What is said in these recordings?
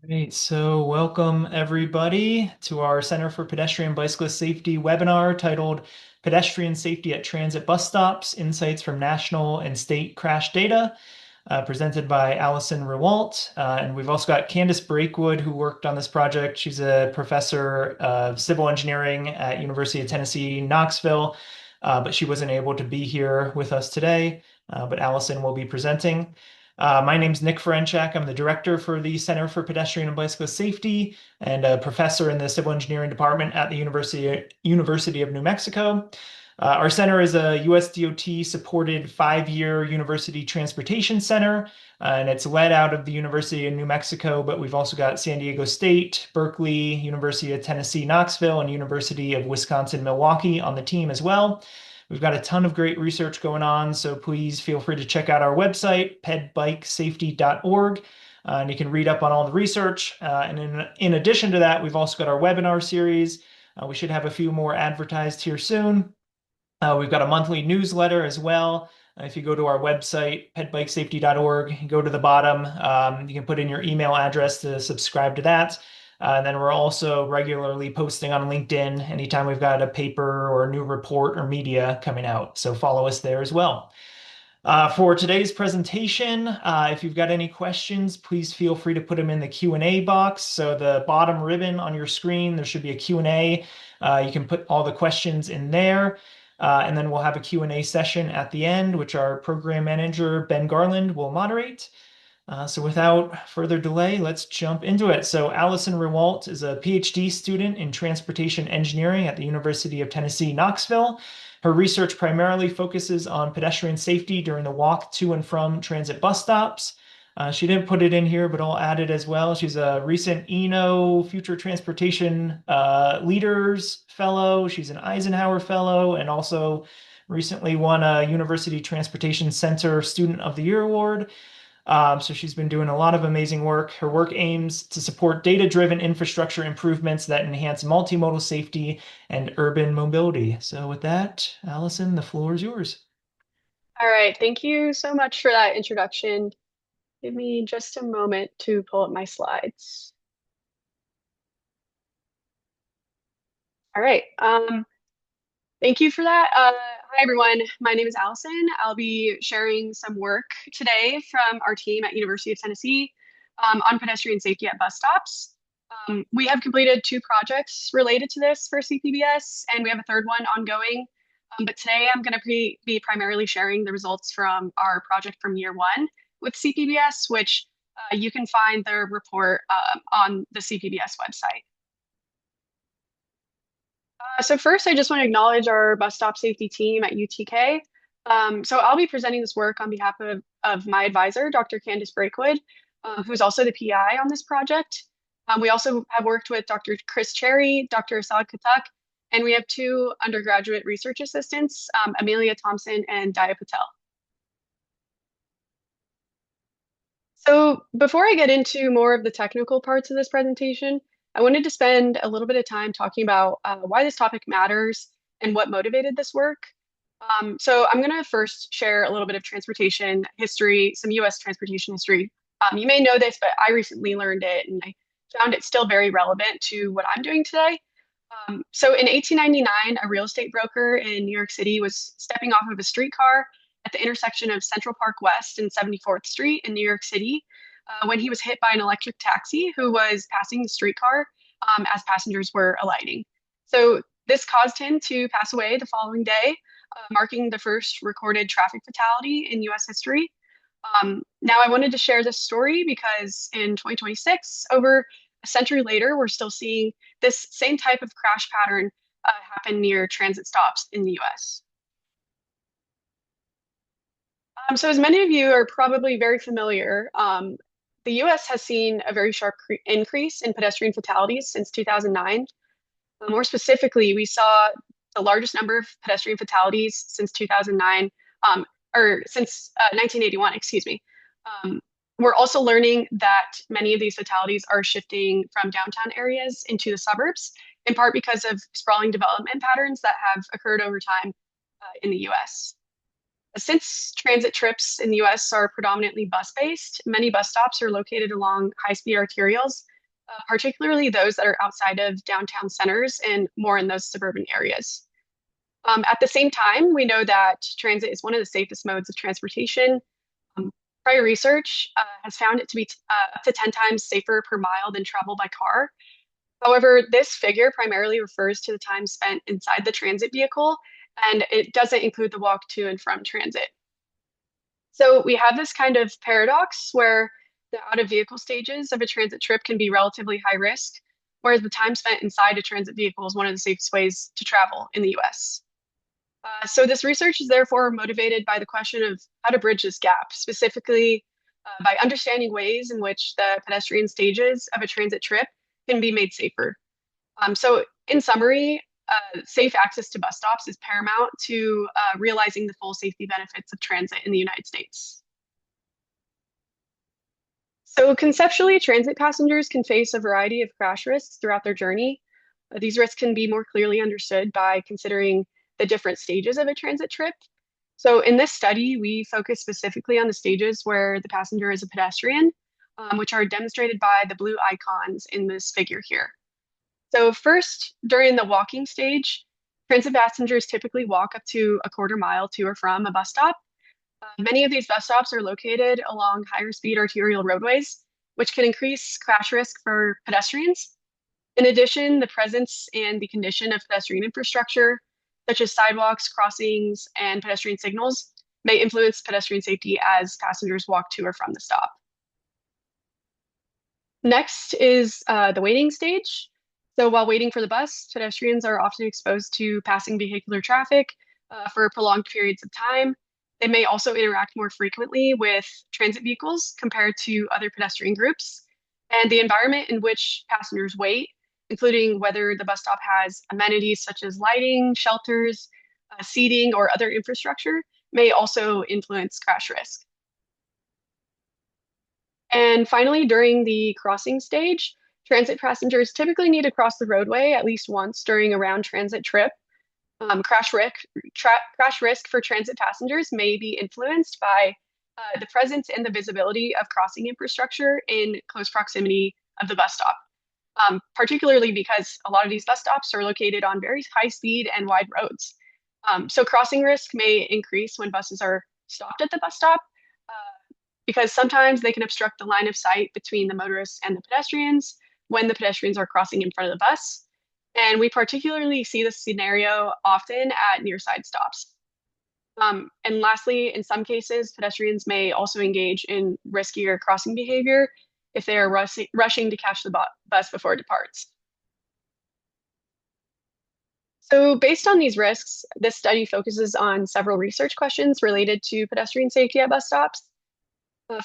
Great. So welcome everybody to our Center for Pedestrian and Bicyclist Safety webinar titled Pedestrian Safety at Transit Bus Stops, Insights from National and State Crash Data, presented by Allison Rewalt. And we've also got Candace Brakewood, who worked on this project. She's a professor of civil engineering at University of Tennessee, Knoxville, but she wasn't able to be here with us today, but Allison will be presenting. My name's Nick Ferenczak. I'm the director for the Center for Pedestrian and Bicyclist Safety and a professor in the civil engineering department at the University of New Mexico. Our center is a US DOT supported 5-year university transportation center, and it's led out of the University of New Mexico, but we've also got San Diego State, Berkeley, University of Tennessee, Knoxville, and University of Wisconsin, Milwaukee on the team as well. We've got a ton of great research going on, so please feel free to check out our website, pedbikesafety.org, and you can read up on all the research. And in addition to that, we've also got our webinar series. We should have a few more advertised here soon. We've got a monthly newsletter as well. If you go to our website, pedbikesafety.org, you go to the bottom, you can put in your email address to subscribe to that. And then we're also regularly posting on LinkedIn anytime we've got a paper or a new report or media coming out. So follow us there as well. For today's presentation, if you've got any questions, please feel free to put them in the Q&A box. So the bottom ribbon on your screen, there should be a Q&A. You can put all the questions in there. And then we'll have a Q&A session at the end, which our program manager, Ben Garland, will moderate. So without further delay, let's jump into it. So Allison Rewalt is a PhD student in transportation engineering at the University of Tennessee, Knoxville. Her research primarily focuses on pedestrian safety during the walk to and from transit bus stops. She didn't put it in here, but I'll add it as well. She's a recent ENO Future Transportation Leaders Fellow. She's an Eisenhower Fellow and also recently won a University Transportation Center Student of the Year Award. So she's been doing a lot of amazing work. Her work aims to support data-driven infrastructure improvements that enhance multimodal safety and urban mobility. So with that, Allison, the floor is yours. All right, thank you so much for that introduction. Give me just a moment to pull up my slides. All right, thank you for that. Hi, everyone. My name is Allison. I'll be sharing some work today from our team at University of Tennessee on pedestrian safety at bus stops. We have completed 2 projects related to this for CPBS, and we have a third one ongoing. But today I'm going to be primarily sharing the results from our project from year 1 with CPBS, which you can find the report on the CPBS website. So first, I just want to acknowledge our bus stop safety team at UTK. So I'll be presenting this work on behalf of my advisor, Dr. Candace Brakewood, who's also the PI on this project. We also have worked with Dr. Chris Cherry, Dr. Asad Katak, and we have 2 undergraduate research assistants, Amelia Thompson and Daya Patel. So before I get into more of the technical parts of this presentation, I wanted to spend a little bit of time talking about why this topic matters and what motivated this work. So I'm going to first share a little bit of transportation history, some US transportation history. You may know this, but I recently learned it and I found it still very relevant to what I'm doing today. So in 1899, a real estate broker in New York City was stepping off of a streetcar at the intersection of Central Park West and 74th Street in New York City when he was hit by an electric taxi who was passing the streetcar as passengers were alighting. So this caused him to pass away the following day, marking the first recorded traffic fatality in US history. Now, I wanted to share this story because in 2026, over a century later, we're still seeing this same type of crash pattern happen near transit stops in the US. So as many of you are probably very familiar, the US has seen a very sharp increase in pedestrian fatalities since 2009. More specifically, we saw the largest number of pedestrian fatalities since 2009, or since 1981, excuse me. We're also learning that many of these fatalities are shifting from downtown areas into the suburbs, in part because of sprawling development patterns that have occurred over time in the US. Since transit trips in the US are predominantly bus-based, many bus stops are located along high-speed arterials, particularly those that are outside of downtown centers and more in those suburban areas. At the same time, we know that transit is one of the safest modes of transportation. Um, Prior research has found it to be up to 10 times safer per mile than travel by car. However, this figure primarily refers to the time spent inside the transit vehicle, and it doesn't include the walk to and from transit. So we have this kind of paradox where the out of vehicle stages of a transit trip can be relatively high risk, whereas the time spent inside a transit vehicle is one of the safest ways to travel in the US. So this research is therefore motivated by the question of how to bridge this gap, specifically by understanding ways in which the pedestrian stages of a transit trip can be made safer. So in summary, safe access to bus stops is paramount to realizing the full safety benefits of transit in the United States. So conceptually, transit passengers can face a variety of crash risks throughout their journey. These risks can be more clearly understood by considering the different stages of a transit trip. So in this study, we focus specifically on the stages where the passenger is a pedestrian, which are demonstrated by the blue icons in this figure here. So first, during the walking stage, transit passengers typically walk up to a quarter mile to or from a bus stop. Many of these bus stops are located along higher speed arterial roadways, which can increase crash risk for pedestrians. In addition, the presence and the condition of pedestrian infrastructure, such as sidewalks, crossings, and pedestrian signals, may influence pedestrian safety as passengers walk to or from the stop. Next is the waiting stage. So while waiting for the bus, pedestrians are often exposed to passing vehicular traffic for prolonged periods of time. They may also interact more frequently with transit vehicles compared to other pedestrian groups. And the environment in which passengers wait, including whether the bus stop has amenities such as lighting, shelters, seating, or other infrastructure, may also influence crash risk. And finally, during the crossing stage, transit passengers typically need to cross the roadway at least once during a round transit trip. Crash risk for transit passengers may be influenced by the presence and the visibility of crossing infrastructure in close proximity of the bus stop, particularly because a lot of these bus stops are located on very high speed and wide roads. So crossing risk may increase when buses are stopped at the bus stop, because sometimes they can obstruct the line of sight between the motorists and the pedestrians when the pedestrians are crossing in front of the bus. And we particularly see this scenario often at near side stops. And lastly, in some cases, pedestrians may also engage in riskier crossing behavior if they are rushing to catch the bus before it departs. So based on these risks, this study focuses on several research questions related to pedestrian safety at bus stops.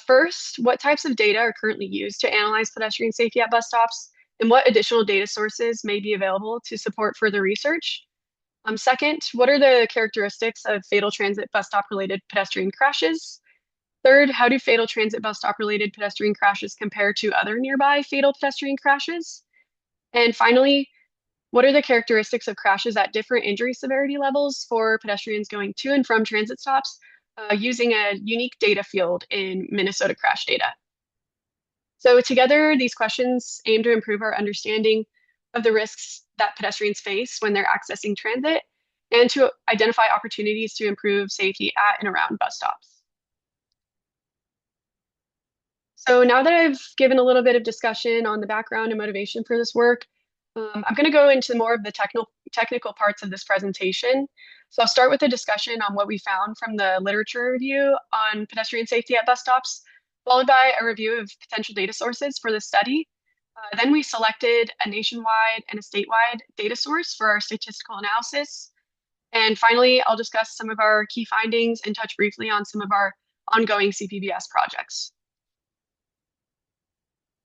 First, what types of data are currently used to analyze pedestrian safety at bus stops, and what additional data sources may be available to support further research? Second, what are the characteristics of fatal transit bus stop related pedestrian crashes? Third, how do fatal transit bus stop related pedestrian crashes compare to other nearby fatal pedestrian crashes? And finally, what are the characteristics of crashes at different injury severity levels for pedestrians going to and from transit stops using a unique data field in Minnesota crash data? So together, these questions aim to improve our understanding of the risks that pedestrians face when they're accessing transit and to identify opportunities to improve safety at and around bus stops. So now that I've given a little bit of discussion on the background and motivation for this work, I'm going to go into more of the technical parts of this presentation. So I'll start with a discussion on what we found from the literature review on pedestrian safety at bus stops, followed by a review of potential data sources for the study. Then we selected a nationwide and a statewide data source for our statistical analysis. And finally, I'll discuss some of our key findings and touch briefly on some of our ongoing CPBS projects.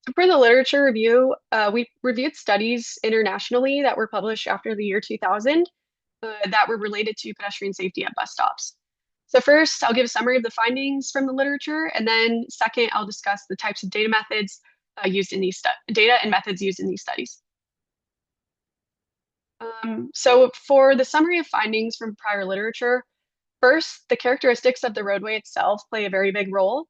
So for the literature review, we reviewed studies internationally that were published after the year 2000 that were related to pedestrian safety at bus stops. So first, I'll give a summary of the findings from the literature, and then second, I'll discuss the types of data methods used in these data and methods used in these studies. So for the summary of findings from prior literature, First, the characteristics of the roadway itself play a very big role.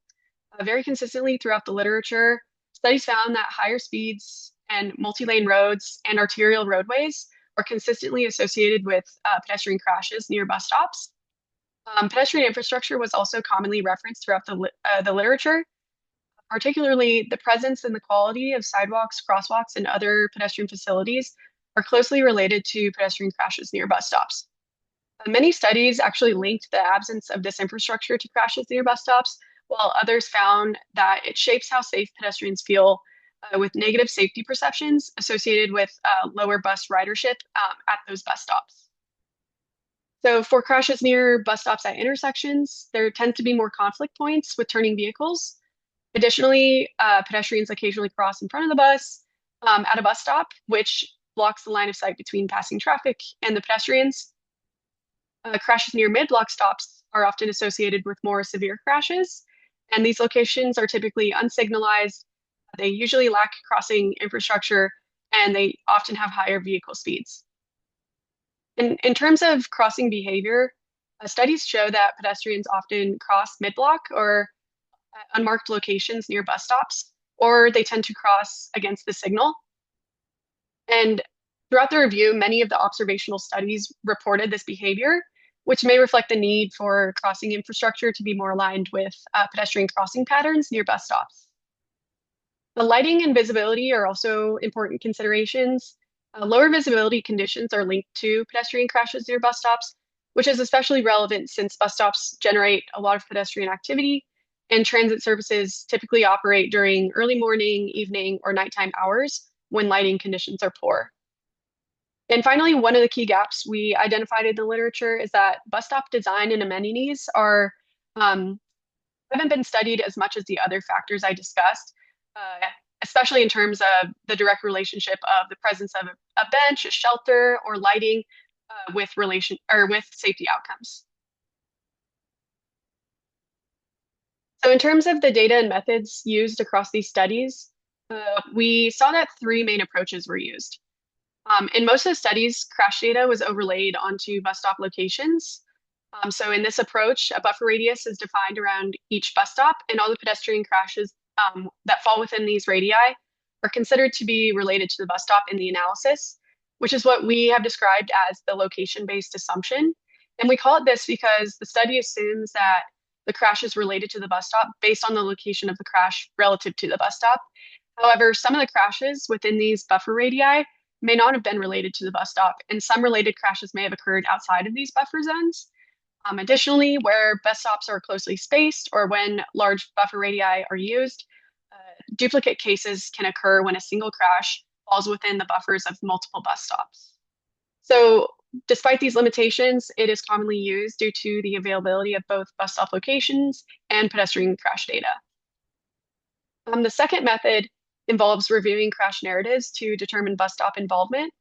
Very consistently throughout the literature, studies found that higher speeds and multi-lane roads and arterial roadways are consistently associated with pedestrian crashes near bus stops. Pedestrian infrastructure was also commonly referenced throughout the literature, particularly the presence and the quality of sidewalks, crosswalks, and other pedestrian facilities are closely related to pedestrian crashes near bus stops. Many studies actually linked the absence of this infrastructure to crashes near bus stops, while others found that it shapes how safe pedestrians feel with negative safety perceptions associated with lower bus ridership at those bus stops. So for crashes near bus stops at intersections, there tends to be more conflict points with turning vehicles. Additionally, pedestrians occasionally cross in front of the bus at a bus stop, which blocks the line of sight between passing traffic and the pedestrians. Crashes near mid-block stops are often associated with more severe crashes, and these locations are typically unsignalized. They usually lack crossing infrastructure, and they often have higher vehicle speeds. In terms of crossing behavior, studies show that pedestrians often cross mid-block or unmarked locations near bus stops, or they tend to cross against the signal. And throughout the review, many of the observational studies reported this behavior, which may reflect the need for crossing infrastructure to be more aligned with pedestrian crossing patterns near bus stops. The lighting and visibility are also important considerations. Lower visibility conditions are linked to pedestrian crashes near bus stops, which is especially relevant since bus stops generate a lot of pedestrian activity, and transit services typically operate during early morning, evening, or nighttime hours when lighting conditions are poor. And finally, one of the key gaps we identified in the literature is that bus stop design and amenities haven't been studied as much as the other factors I discussed, especially in terms of the direct relationship of the presence of a bench, a shelter, or lighting with safety outcomes. So in terms of the data and methods used across these studies, we saw that three main approaches were used. In most of the studies, crash data was overlaid onto bus stop locations. So in this approach, a buffer radius is defined around each bus stop, and all the pedestrian crashes that fall within these radii are considered to be related to the bus stop in the analysis, which is what we have described as the location-based assumption. And we call it this because the study assumes that the crash is related to the bus stop based on the location of the crash relative to the bus stop. However, some of the crashes within these buffer radii may not have been related to the bus stop, and some related crashes may have occurred outside of these buffer zones. Additionally, where bus stops are closely spaced or when large buffer radii are used, duplicate cases can occur when a single crash falls within the buffers of multiple bus stops. So despite these limitations, it is commonly used due to the availability of both bus stop locations and pedestrian crash data. The second method involves reviewing crash narratives to determine bus stop involvement.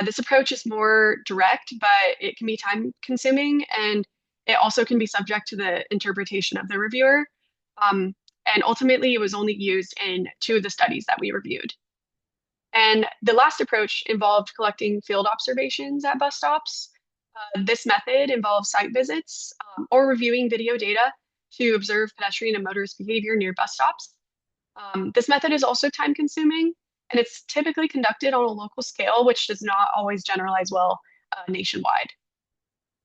This approach is more direct, but it can be time consuming, and it also can be subject to the interpretation of the reviewer. And ultimately, it was only used in 2 of the studies that we reviewed. And the last approach involved collecting field observations at bus stops. This method involves site visits or reviewing video data to observe pedestrian and motorist behavior near bus stops. This method is also time consuming, and it's typically conducted on a local scale, which does not always generalize well nationwide.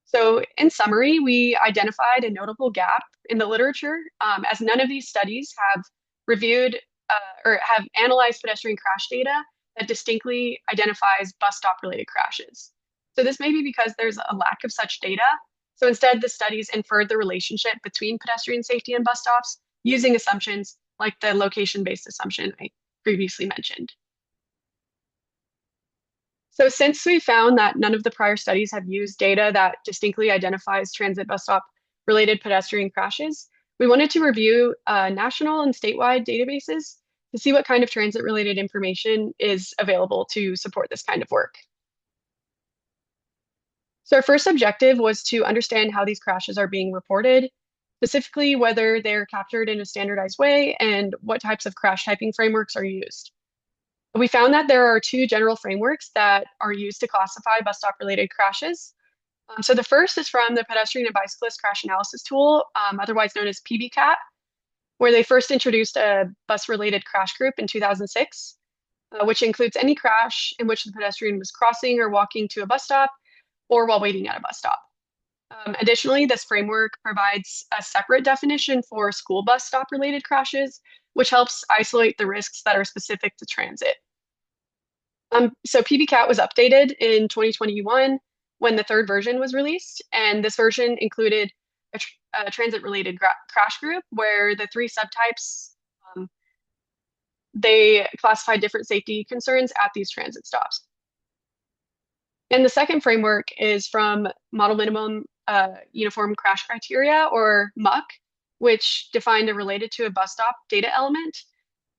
So in summary, we identified a notable gap in the literature as none of these studies have reviewed or have analyzed pedestrian crash data that distinctly identifies bus stop related crashes. So this may be because there's a lack of such data. So instead, the studies inferred the relationship between pedestrian safety and bus stops using assumptions like the location-based assumption I previously mentioned. So since we found that none of the prior studies have used data that distinctly identifies transit bus stop related pedestrian crashes, we wanted to review national and statewide databases to see what kind of transit related information is available to support this kind of work. So our first objective was to understand how these crashes are being reported, specifically whether they're captured in a standardized way and what types of crash typing frameworks are used. We found that there are 2 general frameworks that are used to classify bus stop related crashes. So the first is from the Pedestrian and Bicyclist Crash Analysis Tool, otherwise known as PBCAT, where they first introduced a bus-related crash group in 2006, which includes any crash in which the pedestrian was crossing or walking to a bus stop or while waiting at a bus stop. Additionally, this framework provides a separate definition for school bus stop related crashes, which helps isolate the risks that are specific to transit. So PBCAT was updated in 2021 when the third version was released, and this version included a transit-related crash group where the three subtypes they classified different safety concerns at these transit stops. And the second framework is from Model Minimum Uniform Crash Criteria, or MUC, which defined a related to a bus stop data element.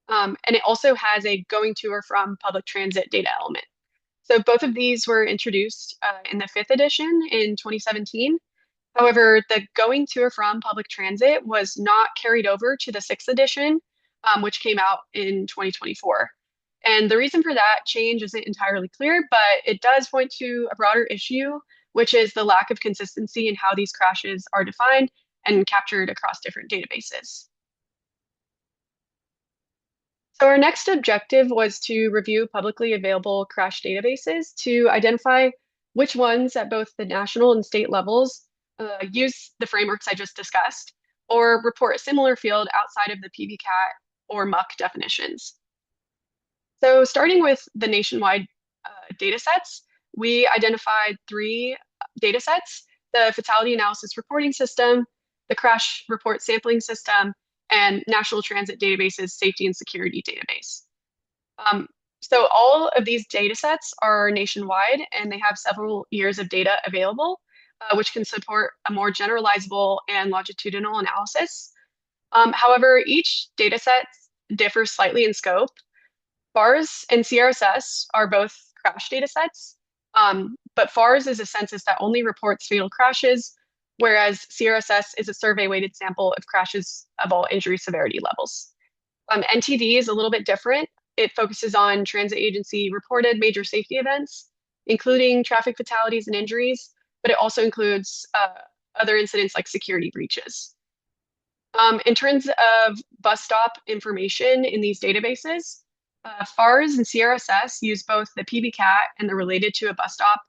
And it also has a going to or from public transit data element. So both of these were introduced in the fifth edition in 2017. However, the going to or from public transit was not carried over to the sixth edition, which came out in 2024. And the reason for that change isn't entirely clear, but it does point to a broader issue, which is the lack of consistency in how these crashes are defined and captured across different databases. So our next objective was to review publicly available crash databases to identify which ones at both the national and state levels use the frameworks I just discussed, or report a similar field outside of the PBCAT or MUC definitions. So starting with the nationwide datasets, we identified three datasets: the Fatality Analysis Reporting System, the Crash Report Sampling System, and National Transit Database's Safety and Security Database. So all of these datasets are nationwide, and they have several years of data available, which can support a more generalizable and longitudinal analysis. However, each dataset differs slightly in scope. FARS and CRSS are both crash datasets, but FARS is a census that only reports fatal crashes, whereas CRSS is a survey-weighted sample of crashes of all injury severity levels. NTD is a little bit different. It focuses on transit agency reported major safety events, including traffic fatalities and injuries, but it also includes other incidents like security breaches. In terms of bus stop information in these databases, FARS and CRSS use both the PBCAT and the related to a bus stop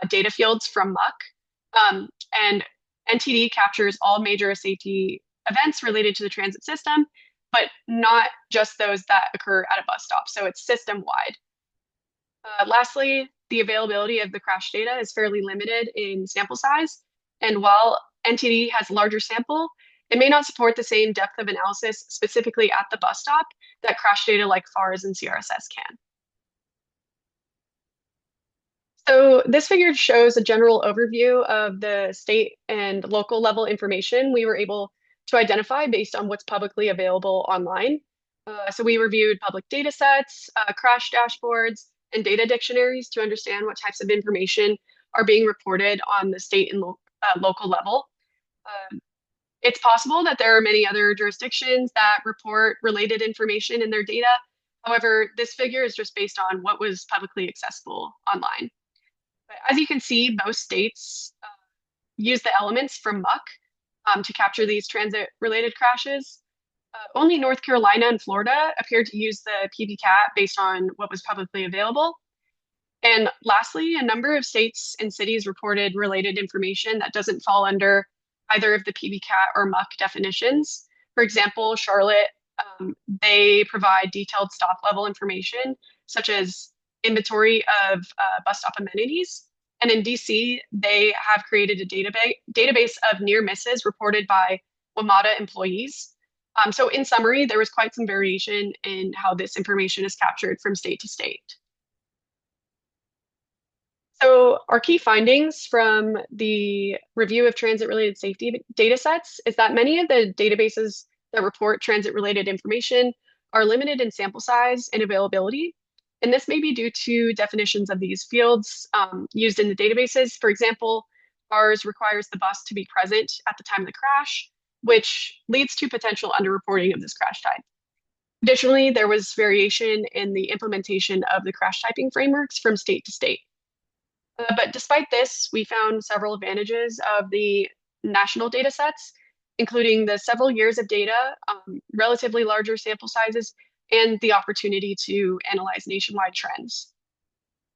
data fields from MUC. And NTD captures all major safety events related to the transit system, but not just those that occur at a bus stop. So it's system-wide. Lastly, the availability of the crash data is fairly limited in sample size. And while NTD has a larger sample, it may not support the same depth of analysis specifically at the bus stop that crash data like FARS and CRSS can. So this figure shows a general overview of the state and local level information we were able to identify based on what's publicly available online. So we reviewed public data sets, crash dashboards, and data dictionaries to understand what types of information are being reported on the state and local level. It's possible that there are many other jurisdictions that report related information in their data. However, this figure is just based on what was publicly accessible online. But as you can see, most states use the elements from MUC to capture these transit-related crashes. Only North Carolina and Florida appear to use the PBCAT based on what was publicly available. And lastly, a number of states and cities reported related information that doesn't fall under either of the PBCAT or MUC definitions. For example, Charlotte, they provide detailed stop level information, such as inventory of bus stop amenities. And in DC, they have created a database of near misses reported by WMATA employees. So in summary, there was quite some variation in how this information is captured from state to state. So our key findings from the review of transit-related safety datasets is that many of the databases that report transit-related information are limited in sample size and availability. And this may be due to definitions of these fields used in the databases. For example, ours requires the bus to be present at the time of the crash, which leads to potential underreporting of this crash type. Additionally, there was variation in the implementation of the crash typing frameworks from state to state. But despite this, we found several advantages of the national data sets, including the several years of data, relatively larger sample sizes, and the opportunity to analyze nationwide trends.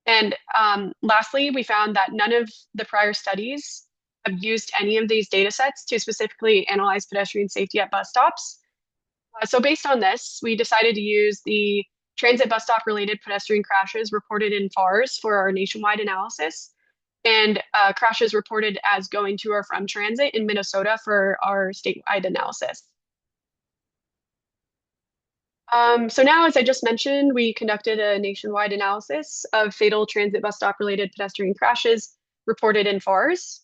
And lastly, we found that none of the prior studies have used any of these data sets to specifically analyze pedestrian safety at bus stops. So based on this, we decided to use the transit bus stop related pedestrian crashes reported in FARS for our nationwide analysis and crashes reported as going to or from transit in Minnesota for our statewide analysis. So now, as I just mentioned, we conducted a nationwide analysis of fatal transit bus stop related pedestrian crashes reported in FARS.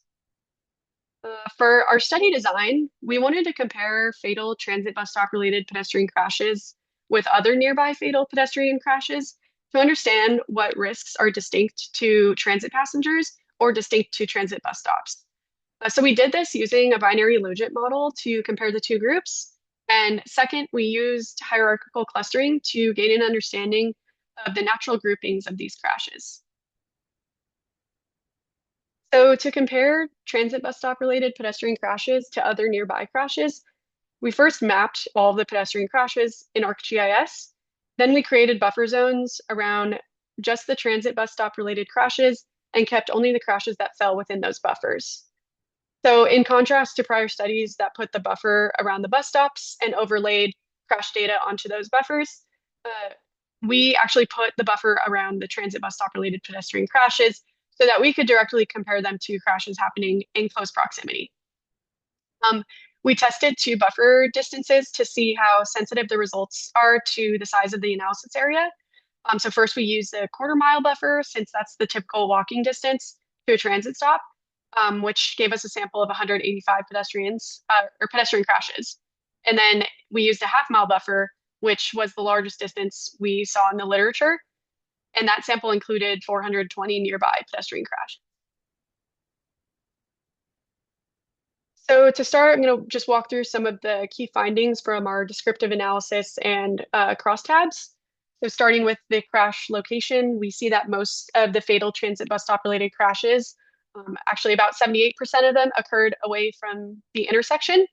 For our study design, we wanted to compare fatal transit bus stop related pedestrian crashes with other nearby fatal pedestrian crashes to understand what risks are distinct to transit passengers or distinct to transit bus stops. So we did this using a binary logit model to compare the two groups. And second, we used hierarchical clustering to gain an understanding of the natural groupings of these crashes. So to compare transit bus stop related pedestrian crashes to other nearby crashes, we first mapped all of the pedestrian crashes in ArcGIS. Then we created buffer zones around just the transit bus stop related crashes and kept only the crashes that fell within those buffers. So in contrast to prior studies that put the buffer around the bus stops and overlaid crash data onto those buffers, we actually put the buffer around the transit bus stop related pedestrian crashes so that we could directly compare them to crashes happening in close proximity. We tested two buffer distances to see how sensitive the results are to the size of the analysis area. So first we used the quarter-mile buffer since that's the typical walking distance to a transit stop, which gave us a sample of 185 pedestrians or pedestrian crashes. And then we used a half-mile buffer, which was the largest distance we saw in the literature. And that sample included 420 nearby pedestrian crashes. So to start, I'm going to just walk through some of the key findings from our descriptive analysis and crosstabs. So starting with the crash location, we see that most of the fatal transit bus stop related crashes, actually about 78% of them occurred away from the intersection.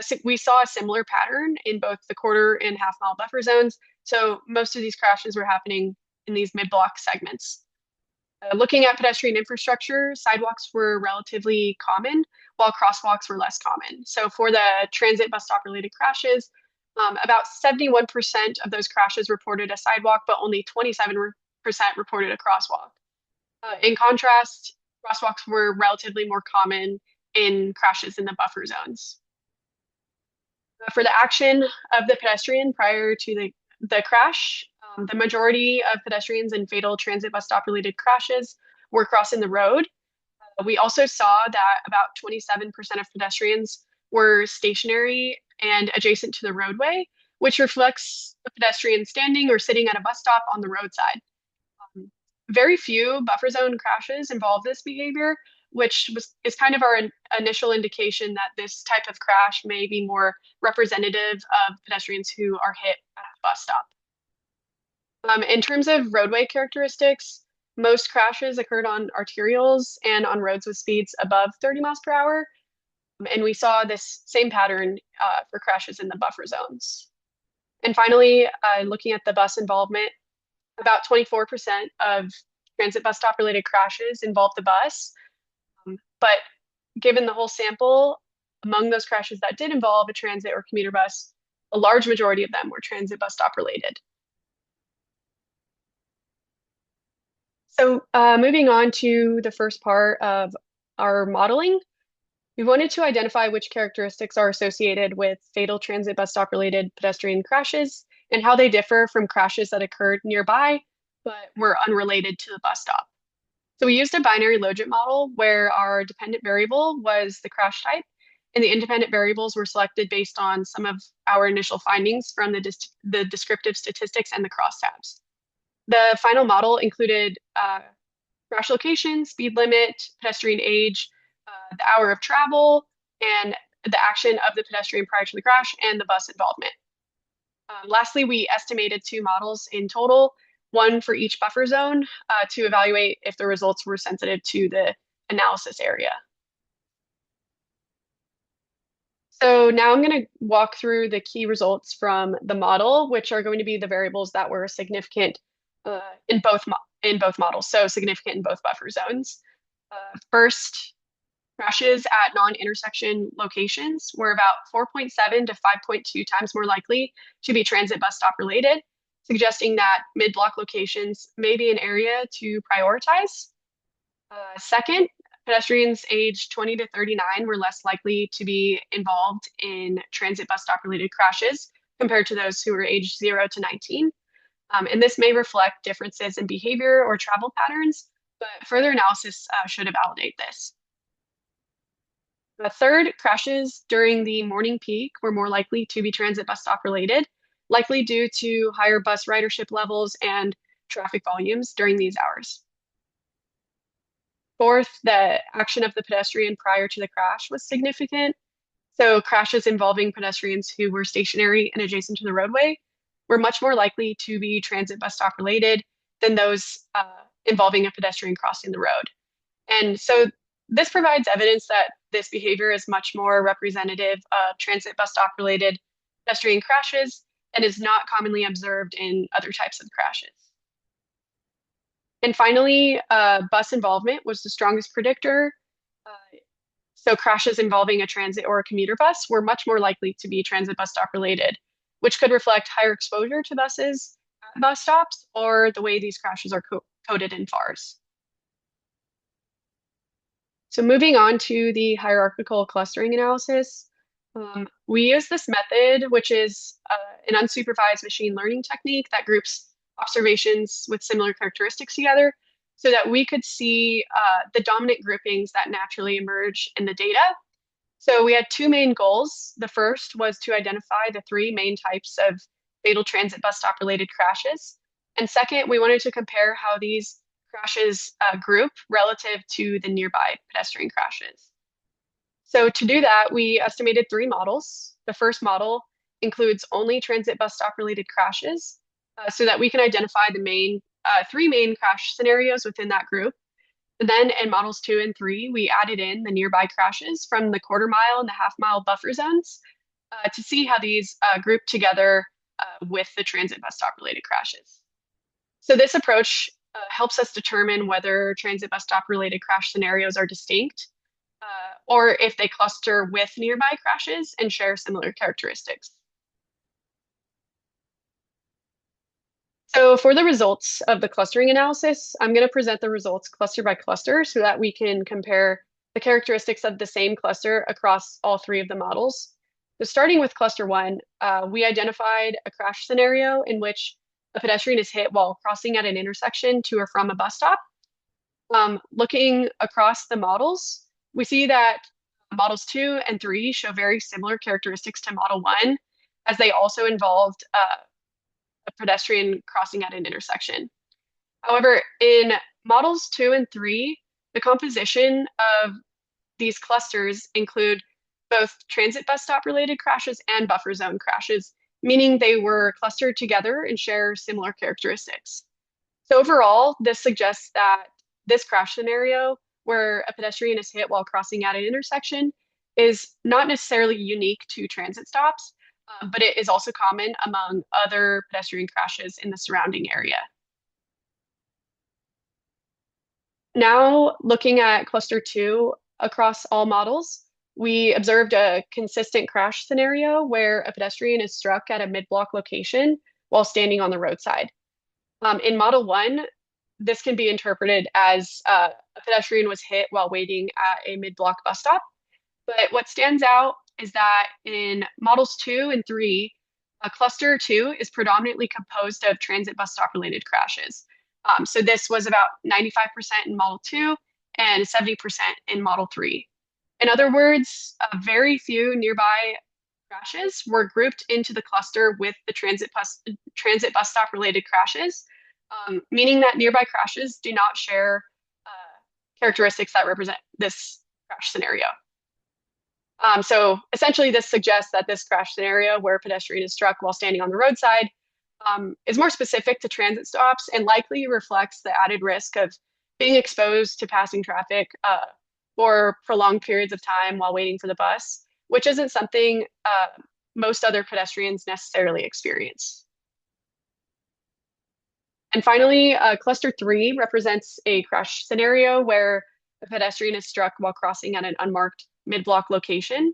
So we saw a similar pattern in both the quarter and half mile buffer zones. So most of these crashes were happening in these mid-block segments. Looking at pedestrian infrastructure, sidewalks were relatively common, while crosswalks were less common. So for the transit bus stop related crashes, about 71% of those crashes reported a sidewalk, but only 27% reported a crosswalk. In contrast, crosswalks were relatively more common in crashes in the buffer zones. For the action of the pedestrian prior to the crash, the majority of pedestrians in fatal transit bus stop related crashes were crossing the road. We also saw that about 27% of pedestrians were stationary and adjacent to the roadway, which reflects a pedestrian standing or sitting at a bus stop on the roadside. Very few buffer zone crashes involve this behavior, which is kind of our initial indication that this type of crash may be more representative of pedestrians who are hit at the bus stop. In terms of roadway characteristics, most crashes occurred on arterials and on roads with speeds above 30 miles per hour. And we saw this same pattern for crashes in the buffer zones. And finally, looking at the bus involvement, about 24% of transit bus stop related crashes involved the bus. But given the whole sample, among those crashes that did involve a transit or commuter bus, a large majority of them were transit bus stop related. So moving on to the first part of our modeling, we wanted to identify which characteristics are associated with fatal transit bus stop related pedestrian crashes and how they differ from crashes that occurred nearby but were unrelated to the bus stop. So we used a binary logit model where our dependent variable was the crash type and the independent variables were selected based on some of our initial findings from the descriptive statistics and the crosstabs. The final model included crash location, speed limit, pedestrian age, the hour of travel, and the action of the pedestrian prior to the crash and the bus involvement. Lastly, we estimated two models in total one for each buffer zone to evaluate if the results were sensitive to the analysis area. So now I'm going to walk through the key results from the model, which are going to be the variables that were significant uh, in both models, so significant in both buffer zones. First, crashes at non-intersection locations were about 4.7 to 5.2 times more likely to be transit bus stop related, suggesting that mid-block locations may be an area to prioritize. Second, pedestrians aged 20 to 39 were less likely to be involved in transit bus stop related crashes compared to those who were aged 0 to 19. And this may reflect differences in behavior or travel patterns, but further analysis should validate this. Third, crashes during the morning peak were more likely to be transit bus stop related, likely due to higher bus ridership levels and traffic volumes during these hours. Fourth, the action of the pedestrian prior to the crash was significant. So crashes involving pedestrians who were stationary and adjacent to the roadway were much more likely to be transit bus stop related than those involving a pedestrian crossing the road. And so this provides evidence that this behavior is much more representative of transit bus stop related pedestrian crashes and is not commonly observed in other types of crashes. And finally, bus involvement was the strongest predictor. So crashes involving a transit or a commuter bus were much more likely to be transit bus stop related, which could reflect higher exposure to buses at bus stops or the way these crashes are coded in FARs. So moving on to the hierarchical clustering analysis, we use this method, which is an unsupervised machine learning technique that groups observations with similar characteristics together so that we could see the dominant groupings that naturally emerge in the data. So we had two main goals. The first was to identify the three main types of fatal transit bus stop related crashes. And second, we wanted to compare how these crashes group relative to the nearby pedestrian crashes. So to do that, we estimated three models. The first model includes only transit bus stop related crashes so that we can identify the three main crash scenarios within that group. And then in models 2 and 3, we added in the nearby crashes from the quarter mile and the half mile buffer zones to see how these group together with the transit bus stop related crashes. So this approach helps us determine whether transit bus stop related crash scenarios are distinct or if they cluster with nearby crashes and share similar characteristics. So for the results of the clustering analysis, I'm going to present the results cluster by cluster so that we can compare the characteristics of the same cluster across all three of the models. So starting with cluster 1, we identified a crash scenario in which a pedestrian is hit while crossing at an intersection to or from a bus stop. Looking across the models, we see that models 2 and 3 show very similar characteristics to model 1, as they also involved a pedestrian crossing at an intersection. However, in models 2 and 3, the composition of these clusters include both transit bus stop related crashes and buffer zone crashes, meaning they were clustered together and share similar characteristics. So overall, this suggests that this crash scenario where a pedestrian is hit while crossing at an intersection is not necessarily unique to transit stops, but it is also common among other pedestrian crashes in the surrounding area. Now, looking at cluster 2 across all models, we observed a consistent crash scenario where a pedestrian is struck at a mid-block location while standing on the roadside. In model 1, this can be interpreted as a pedestrian was hit while waiting at a mid-block bus stop. But what stands out is that in models 2 and 3, cluster 2 is predominantly composed of transit bus stop related crashes. So this was about 95% in model 2 and 70% in model 3. In other words, very few nearby crashes were grouped into the cluster with the transit bus stop related crashes, meaning that nearby crashes do not share characteristics that represent this crash scenario. So essentially, this suggests that this crash scenario where a pedestrian is struck while standing on the roadside is more specific to transit stops and likely reflects the added risk of being exposed to passing traffic for prolonged periods of time while waiting for the bus, which isn't something most other pedestrians necessarily experience. And finally, cluster three represents a crash scenario where a pedestrian is struck while crossing at an unmarked mid-block location.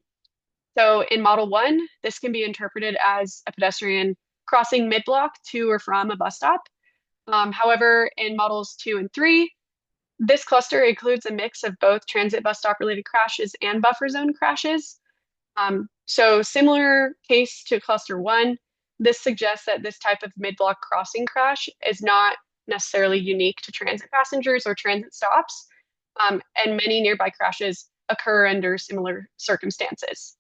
So in model one, this can be interpreted as a pedestrian crossing mid-block to or from a bus stop. However, in models two and three, this cluster includes a mix of both transit bus stop related crashes and buffer zone crashes. So similar case to cluster one, this suggests that this type of mid-block crossing crash is not necessarily unique to transit passengers or transit stops, and many nearby crashes occur under similar circumstances.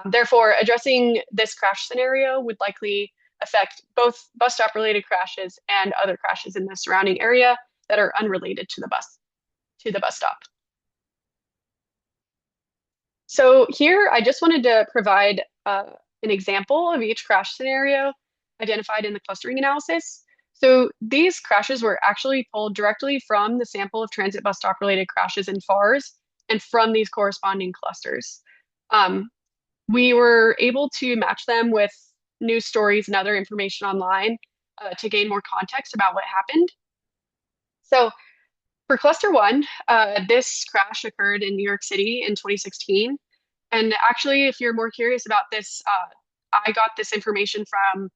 Therefore, addressing this crash scenario would likely affect both bus stop related crashes and other crashes in the surrounding area that are unrelated to the bus stop. So here I just wanted to provide an example of each crash scenario identified in the clustering analysis. So these crashes were actually pulled directly from the sample of transit bus stop related crashes in FARS and from these corresponding clusters. We were able to match them with news stories and other information online to gain more context about what happened. So for cluster one, this crash occurred in New York City in 2016. And actually, if you're more curious about this, I got this information from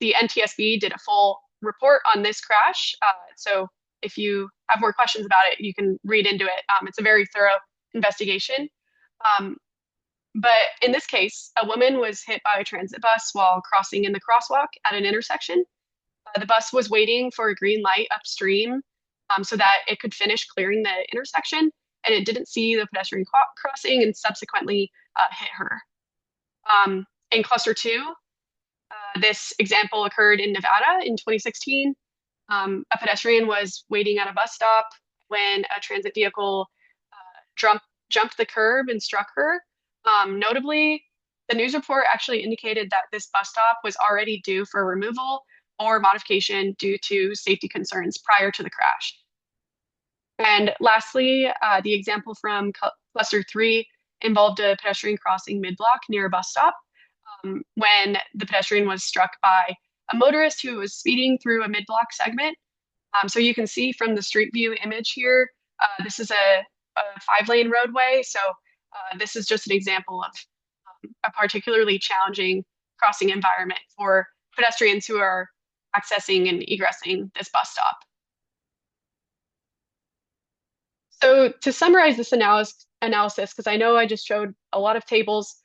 the NTSB, did a full report on this crash. So if you have more questions about it, you can read into it. It's a very thorough investigation. But in this case, a woman was hit by a transit bus while crossing in the crosswalk at an intersection. The bus was waiting for a green light upstream so that it could finish clearing the intersection, and it didn't see the pedestrian crossing and subsequently hit her. In cluster two, this example occurred in Nevada in 2016. A pedestrian was waiting at a bus stop when a transit vehicle jumped the curb and struck her. Notably, the news report actually indicated that this bus stop was already due for removal or modification due to safety concerns prior to the crash. And lastly, the example from cluster three involved a pedestrian crossing mid-block near a bus stop when the pedestrian was struck by a motorist who was speeding through a mid-block segment. So you can see from the street view image here, this is a 5-lane roadway. So this is just an example of a particularly challenging crossing environment for pedestrians who are accessing and egressing this bus stop. So to summarize this analysis, because I know I just showed a lot of tables,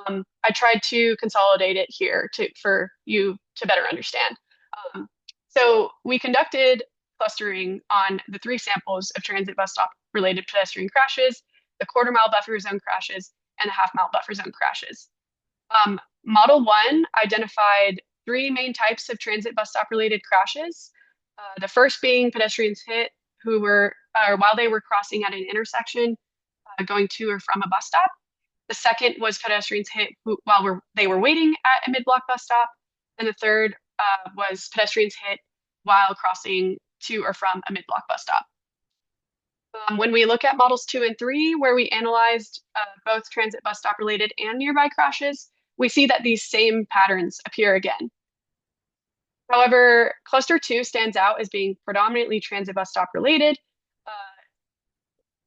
I tried to consolidate it here for you to better understand. So we conducted clustering on the 3 samples of transit bus stop related pedestrian crashes, the quarter-mile buffer zone crashes, and the half-mile buffer zone crashes. Model 1 identified 3 main types of transit bus stop related crashes. The first being pedestrians hit who were, while they were crossing at an intersection, going to or from a bus stop. The second was pedestrians hit while they were waiting at a mid-block bus stop. And the third was pedestrians hit while crossing to or from a mid-block bus stop. When we look at models 2 and 3, where we analyzed both transit bus stop related and nearby crashes, we see that these same patterns appear again. However, cluster 2 stands out as being predominantly transit bus stop related.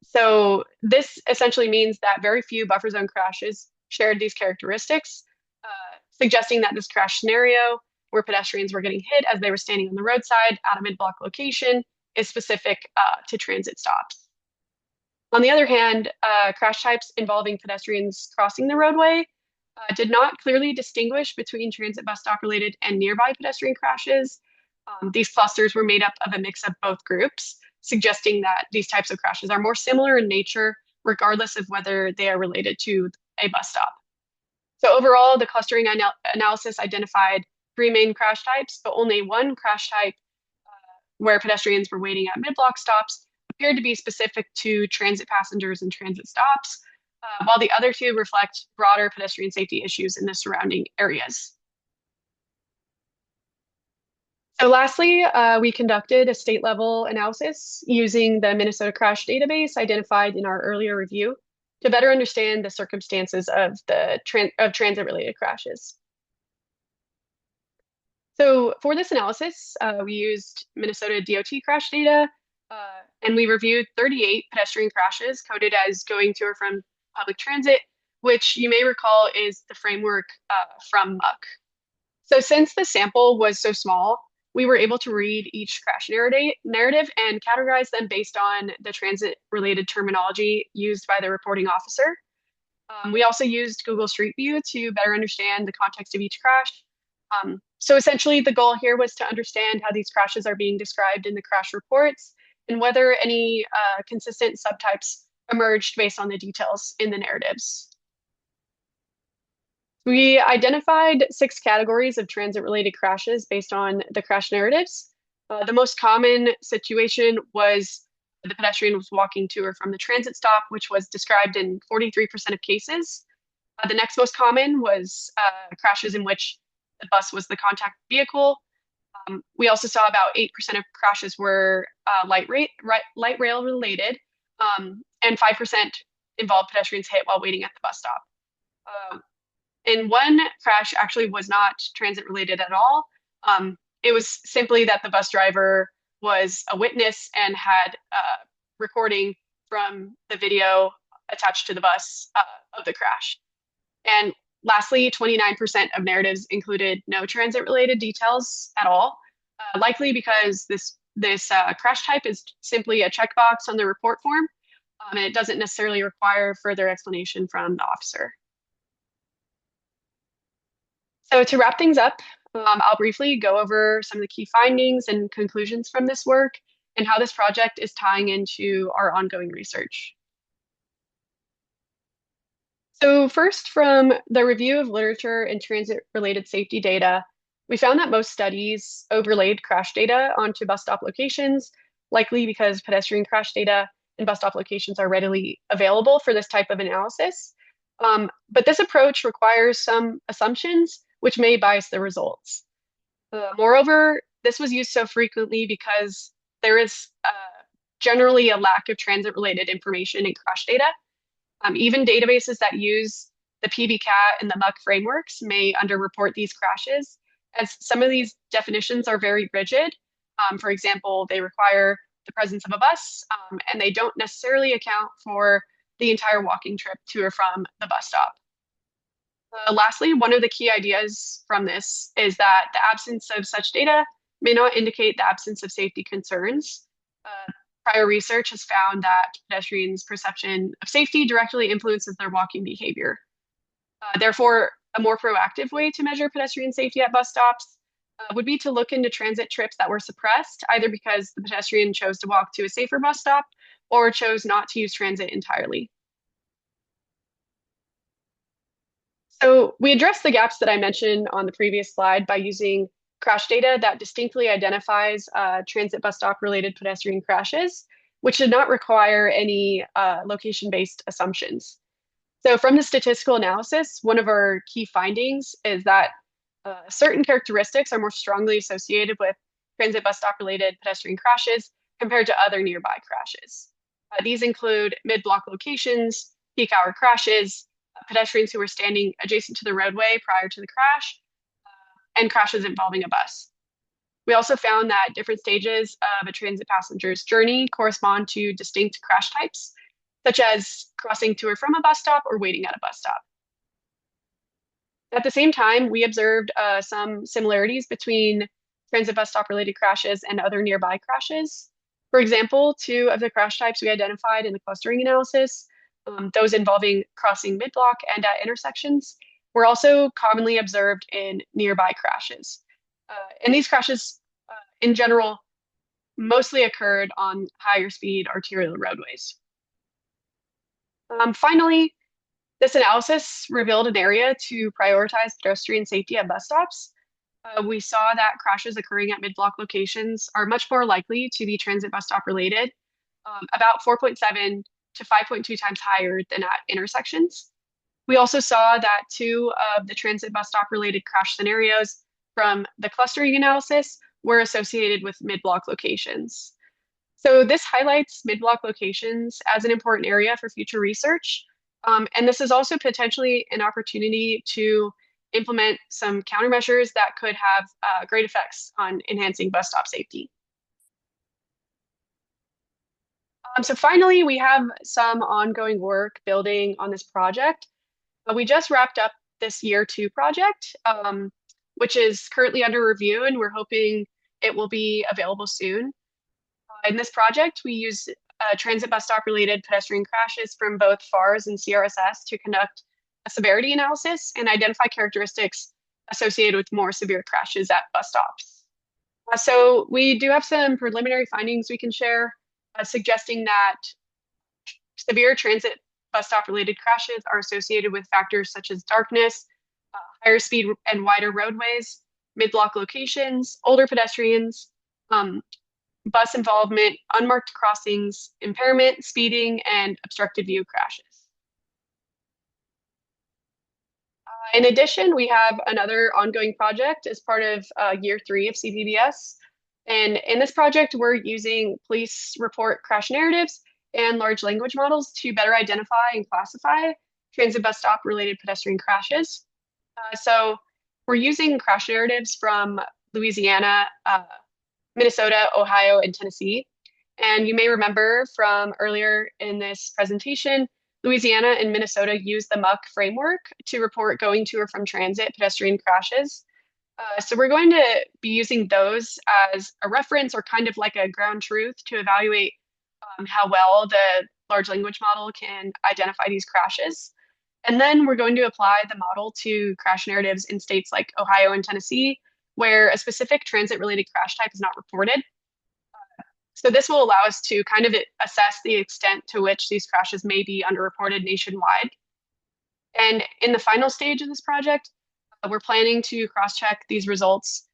So this essentially means that very few buffer zone crashes shared these characteristics, suggesting that this crash scenario where pedestrians were getting hit as they were standing on the roadside at a mid-block location is specific to transit stops. On the other hand, crash types involving pedestrians crossing the roadway did not clearly distinguish between transit bus stop related and nearby pedestrian crashes. These clusters were made up of a mix of both groups, suggesting that these types of crashes are more similar in nature, regardless of whether they are related to a bus stop. So overall, the clustering analysis identified 3 main crash types, but only one crash type where pedestrians were waiting at mid-block stops appeared to be specific to transit passengers and transit stops, while the other 2 reflect broader pedestrian safety issues in the surrounding areas. So lastly, we conducted a state level analysis using the Minnesota crash database identified in our earlier review to better understand the circumstances of transit related crashes. So for this analysis, we used Minnesota DOT crash data, and we reviewed 38 pedestrian crashes coded as going to or from public transit, which you may recall is the framework from MUC. So since the sample was so small, we were able to read each crash narrative and categorize them based on the transit-related terminology used by the reporting officer. We also used Google Street View to better understand the context of each crash. So essentially, the goal here was to understand how these crashes are being described in the crash reports and whether any consistent subtypes emerged based on the details in the narratives. We identified 6 categories of transit-related crashes based on the crash narratives. The most common situation was the pedestrian was walking to or from the transit stop, which was described in 43% of cases. The next most common was crashes in which the bus was the contact vehicle. We also saw about 8% of crashes were light rail related, and 5% involved pedestrians hit while waiting at the bus stop. And one crash actually was not transit related at all. It was simply that the bus driver was a witness and had recording from the video attached to the bus of the crash. And lastly, 29% of narratives included no transit related details at all, likely because this crash type is simply a checkbox on the report form, and it doesn't necessarily require further explanation from the officer. So to wrap things up, I'll briefly go over some of the key findings and conclusions from this work and how this project is tying into our ongoing research. So first, from the review of literature and transit-related safety data, we found that most studies overlaid crash data onto bus stop locations, likely because pedestrian crash data and bus stop locations are readily available for this type of analysis. But this approach requires some assumptions which may bias the results. Moreover, this was used so frequently because there is generally a lack of transit-related information in crash data. Even databases that use the PBCAT and the MUC frameworks may underreport these crashes, as some of these definitions are very rigid. For example, they require the presence of a bus, and they don't necessarily account for the entire walking trip to or from the bus stop. Lastly, one of the key ideas from this is that the absence of such data may not indicate the absence of safety concerns. Prior research has found that pedestrians' perception of safety directly influences their walking behavior. Therefore, a more proactive way to measure pedestrian safety at bus stops would be to look into transit trips that were suppressed, either because the pedestrian chose to walk to a safer bus stop or chose not to use transit entirely. So we addressed the gaps that I mentioned on the previous slide by using crash data that distinctly identifies transit bus stop related pedestrian crashes, which did not require any location-based assumptions. So from the statistical analysis, one of our key findings is that certain characteristics are more strongly associated with transit bus stop related pedestrian crashes compared to other nearby crashes. These include mid-block locations, peak hour crashes, pedestrians who were standing adjacent to the roadway prior to the crash, and crashes involving a bus. We also found that different stages of a transit passenger's journey correspond to distinct crash types, such as crossing to or from a bus stop or waiting at a bus stop. At the same time, we observed some similarities between transit bus stop related crashes and other nearby crashes. For example, 2 of the crash types we identified in the clustering analysis, those involving crossing mid-block and at intersections, were also commonly observed in nearby crashes. And these crashes, in general, mostly occurred on higher speed arterial roadways. Finally, this analysis revealed an area to prioritize pedestrian safety at bus stops. We saw that crashes occurring at mid-block locations are much more likely to be transit bus stop related, about 4.7 to 5.2 times higher than at intersections. We also saw that 2 of the transit bus stop related crash scenarios from the clustering analysis were associated with mid-block locations. So this highlights mid-block locations as an important area for future research. And this is also potentially an opportunity to implement some countermeasures that could have great effects on enhancing bus stop safety. So finally, we have some ongoing work building on this project. We just wrapped up this year two project, which is currently under review, and we're hoping it will be available soon. In this project, we use transit bus stop related pedestrian crashes from both FARS and CRSS to conduct a severity analysis and identify characteristics associated with more severe crashes at bus stops. So we do have some preliminary findings we can share, suggesting that severe transit bus stop related crashes are associated with factors such as darkness, higher speed and wider roadways, mid-block locations, older pedestrians, bus involvement, unmarked crossings, impairment, speeding, and obstructed view crashes. In addition, we have another ongoing project as part of year three of CPBS. And in this project, we're using police report crash narratives and large language models to better identify and classify transit bus stop related pedestrian crashes. So we're using crash narratives from Louisiana, Minnesota, Ohio, and Tennessee. And you may remember from earlier in this presentation, Louisiana and Minnesota use the MUC framework to report going to or from transit pedestrian crashes. So we're going to be using those as a reference or kind of like a ground truth to evaluate how well the large language model can identify these crashes. And then we're going to apply the model to crash narratives in states like Ohio and Tennessee, where a specific transit-related crash type is not reported. So this will allow us to kind of assess the extent to which these crashes may be underreported nationwide. And in the final stage of this project, we're planning to cross-check these results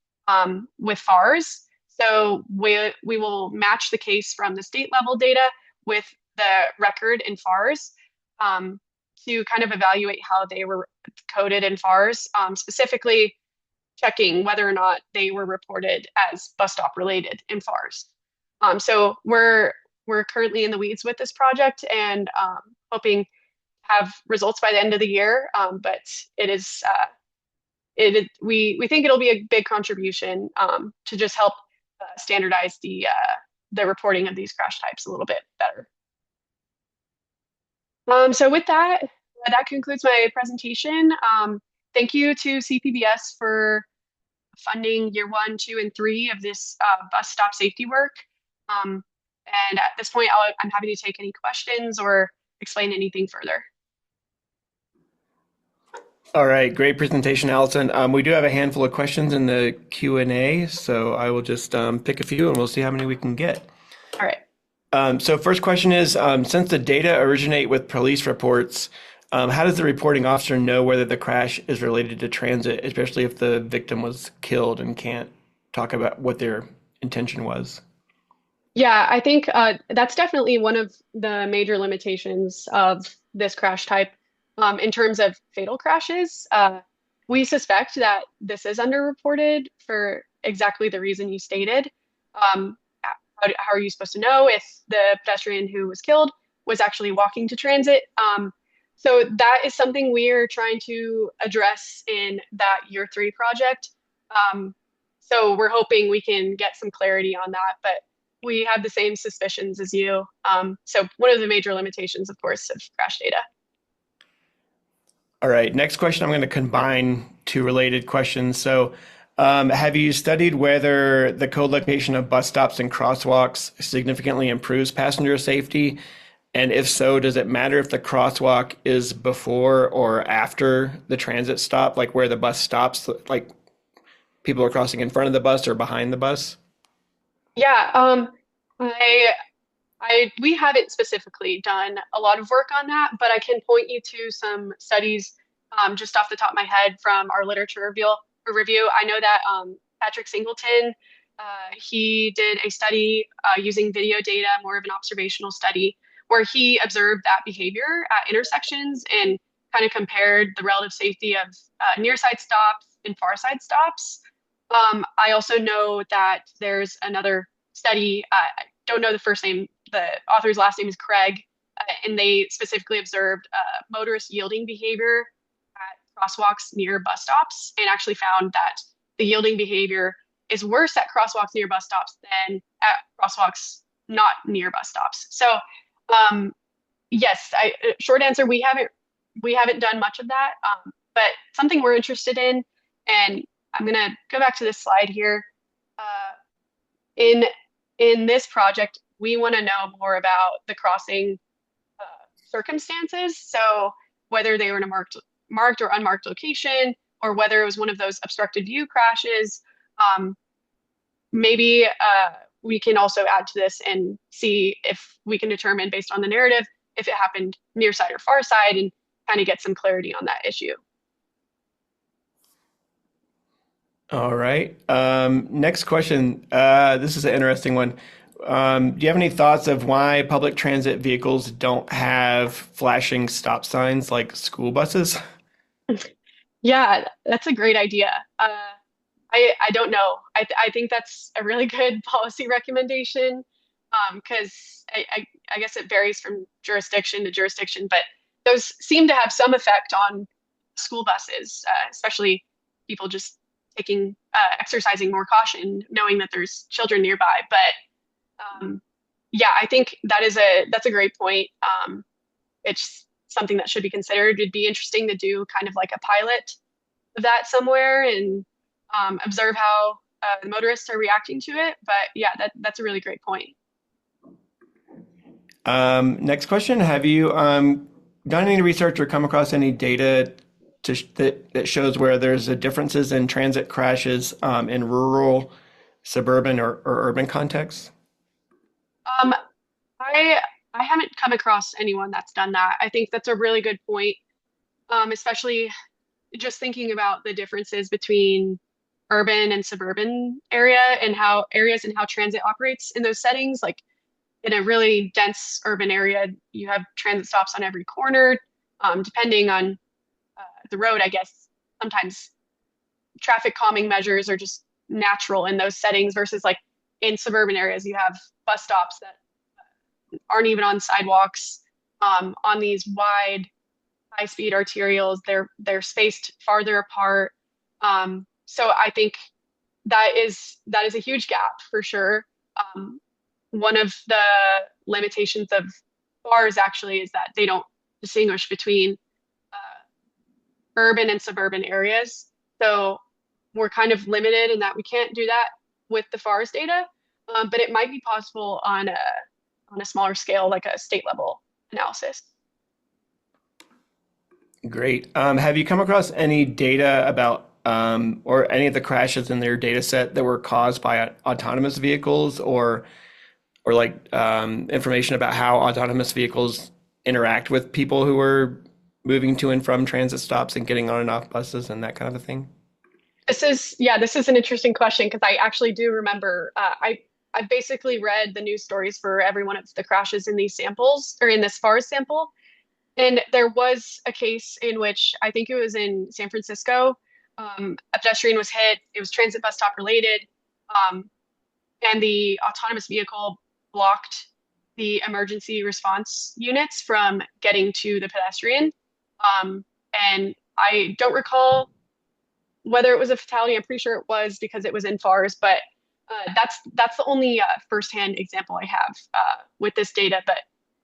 with FARS. So we will match the case from the state level data with the record in FARS to kind of evaluate how they were coded in FARS, specifically checking whether or not they were reported as bus stop related in FARS. So we're currently in the weeds with this project and hoping to have results by the end of the year. But we think it'll be a big contribution to just help standardize the reporting of these crash types a little bit better. So with that, that concludes my presentation. Thank you to CPBS for funding year one, two, and three of this bus stop safety work. And at this point, I'm happy to take any questions or explain anything further. All right, great presentation, Allison. We do have a handful of questions in the Q&A, so I will just pick a few and we'll see how many we can get. All right. So first question is, since the data originate with police reports, how does the reporting officer know whether the crash is related to transit, especially if the victim was killed and can't talk about what their intention was? Yeah, I think that's definitely one of the major limitations of this crash type. In terms of fatal crashes, we suspect that this is underreported for exactly the reason you stated. How are you supposed to know if the pedestrian who was killed was actually walking to transit? So that is something we are trying to address in that year three project. So we're hoping we can get some clarity on that, but we have the same suspicions as you. So one of the major limitations, of course, of crash data. All right, next question, I'm going to combine two related questions. So have you studied whether the co-location of bus stops and crosswalks significantly improves passenger safety? And if so, does it matter if the crosswalk is before or after the transit stop, like where the bus stops, like people are crossing in front of the bus or behind the bus? Yeah, we haven't specifically done a lot of work on that, but I can point you to some studies just off the top of my head from our literature review. I know that Patrick Singleton, he did a study using video data, more of an observational study, where he observed that behavior at intersections and kind of compared the relative safety of near side stops and far side stops. I also know that there's another study. I don't know the first name. The author's last name is Craig, and they specifically observed motorist yielding behavior at crosswalks near bus stops, and actually found that the yielding behavior is worse at crosswalks near bus stops than at crosswalks not near bus stops. So, um, yes, short answer, we haven't done much of that, but something we're interested in, and I'm gonna go back to this slide here. Uh, in in this project, we want to know more about the crossing circumstances. So whether they were in a marked or unmarked location, or whether it was one of those obstructed view crashes. Um, Maybe we can also add to this and see if we can determine based on the narrative if it happened near side or far side, and kind of get some clarity on that issue. All right. Next question. This is an interesting one. Do you have any thoughts of why public transit vehicles don't have flashing stop signs like school buses? Yeah, that's a great idea. I don't know. I think that's a really good policy recommendation, because I guess it varies from jurisdiction to jurisdiction, but those seem to have some effect on school buses, especially people just exercising more caution, knowing that there's children nearby. But yeah, I think that's a great point. It's something that should be considered. It'd be interesting to do kind of like a pilot of that somewhere, and observe how the motorists are reacting to it. But yeah, that's a really great point. Next question. Have you done any research or come across any data that shows where there's a differences in transit crashes in rural, suburban, or urban contexts? Um, I I haven't come across anyone that's done that. I think that's a really good point, especially just thinking about the differences between urban and suburban areas and how transit operates in those settings. Like in a really dense urban area, you have transit stops on every corner. Depending on the road, I guess sometimes traffic calming measures are just natural in those settings versus like in suburban areas, you have bus stops that aren't even on sidewalks, on these wide, high-speed arterials. They're spaced farther apart. So I think that is a huge gap for sure. Um, One of the limitations of bars actually is that they don't distinguish between urban and suburban areas. So we're kind of limited in that we can't do that with the FARS data, but it might be possible on a smaller scale, like a state level analysis. Great. Have you come across any data about or any of the crashes in their data set that were caused by autonomous vehicles or like information about how autonomous vehicles interact with people who are moving to and from transit stops and getting on and off buses and that kind of a thing? This is an interesting question because I actually do remember I basically read the news stories for every one of the crashes in these samples or in this FARS sample. And there was a case in which I think it was in San Francisco. A pedestrian was hit. It was transit bus stop related, um, and the autonomous vehicle blocked the emergency response units from getting to the pedestrian. And I don't recall whether it was a fatality. I'm pretty sure it was because it was in FARS, but that's the only firsthand example I have with this data, but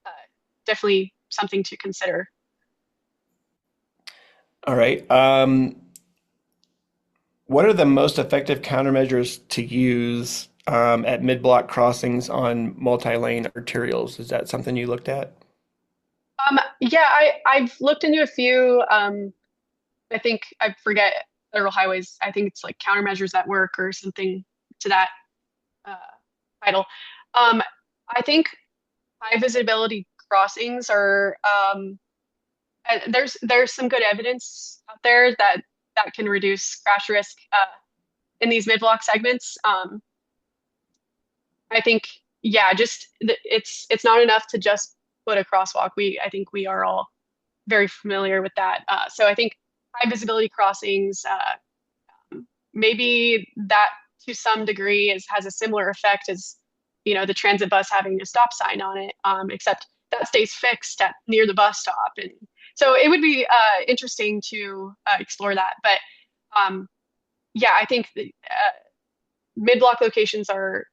uh, definitely something to consider. All right. What are the most effective countermeasures to use at mid-block crossings on multi-lane arterials? Is that something you looked at? Yeah, I've looked into a few. I think I forget federal highways. I think it's like countermeasures at work or something to that uh, title. Um, I think high visibility crossings are there's some good evidence out there that can reduce crash risk in these mid-block segments. I think yeah, it's not enough to just put a crosswalk. I think we are all very familiar with that. So I think high visibility crossings maybe that to some degree has a similar effect as, the transit bus having a stop sign on it, except that stays fixed near the bus stop. And so it would be interesting to explore that. But yeah, I think mid-block locations are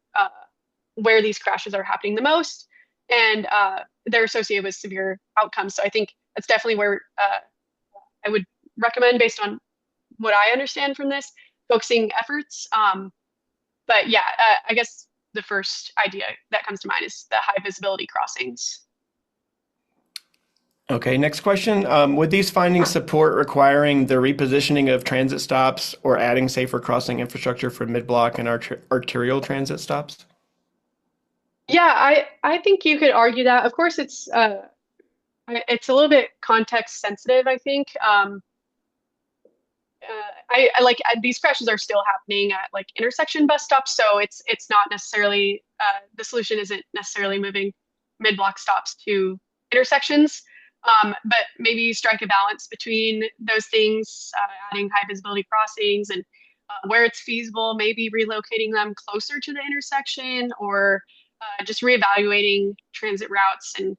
where these crashes are happening the most, and they're associated with severe outcomes. So I think that's definitely where I would recommend, based on what I understand from this, focusing efforts. But yeah, I guess the first idea that comes to mind is the high visibility crossings. Okay, next question. Would these findings support requiring the repositioning of transit stops or adding safer crossing infrastructure for mid-block and arterial transit stops? Yeah, I think you could argue that. Of course, it's a little bit context sensitive, I think. I like these crashes are still happening at like intersection bus stops, so it's not necessarily the solution isn't necessarily moving mid-block stops to intersections, but maybe strike a balance between those things, adding high visibility crossings, and where it's feasible, maybe relocating them closer to the intersection, or just reevaluating transit routes. And